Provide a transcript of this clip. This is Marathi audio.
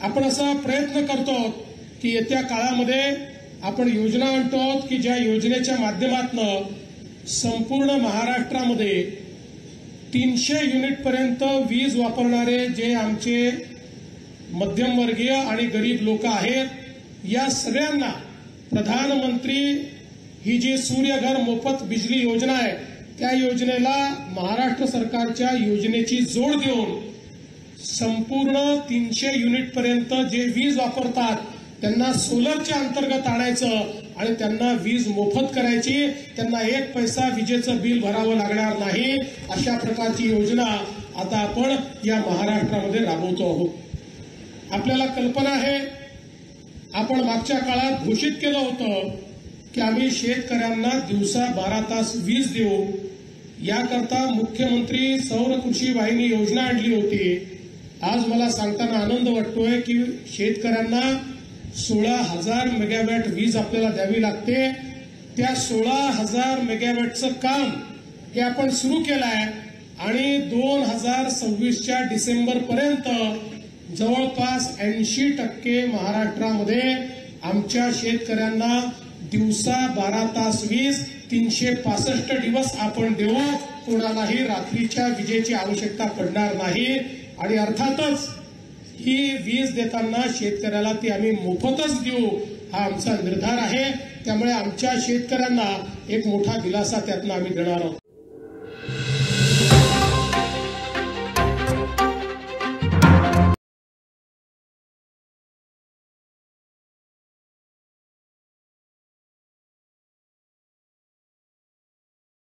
आपण असा प्रयत्न करतो की येत्या काळामध्ये आपण योजना आणतो की ज्या योजनेच्या माध्यमातून संपूर्ण महाराष्ट्रामध्ये 300 युनिटपर्यंत वीज वापरणारे जे आमचे मध्यमवर्गीय आणि गरीब लोक आहेत या सगळ्यांना प्रधानमंत्री ही जी सूर्यघर मोफत बिजली योजना आहे त्या योजनेला महाराष्ट्र सरकारच्या योजनेची जोड देऊन संपूर्ण 300 युनिटपर्यंत जे वीज वापरतात त्यांना सोलरच्या अंतर्गत आणायचं आणि त्यांना वीज मोफत करायची, त्यांना 1 पैसा विजेचं बिल भरावं लागणार नाही अशा प्रकारची योजना आता आपण या महाराष्ट्रामध्ये राबवतो आहोत। आपल्याला कल्पना आहे आपण मागच्या काळात घोषित केलं होतं की आम्ही शेतकऱ्यांना दिवसा 12 तास वीज देऊ, याकरता मुख्यमंत्री सौर कृषी वाहिनी योजना आणली होती। आज मला सांगताना आनंद वाटतोय की शेतकऱ्यांना 16,000 मेगावॅट वीज आपल्याला द्यावी लागते। त्या 16,000 मेगावॅटचं काम हे आपण सुरू केलं आहे आणि 2026च्या डिसेंबरपर्यंत जवळपास 80% महाराष्ट्रामध्ये आमच्या शेतकऱ्यांना दिवसा 12 तास वीज 365 दिवस आपण देऊ, कोणालाही रात्रीच्या विजेची आवश्यकता पडणार नाही। आणि अर्थातच ही वीज देताना शेतकऱ्याला ती आम्ही मोफतच देऊ हा आमचा निर्धार आहे। त्यामुळे आमच्या शेतकऱ्यांना एक मोठा दिलासा त्यातनं आम्ही देणार आहोत।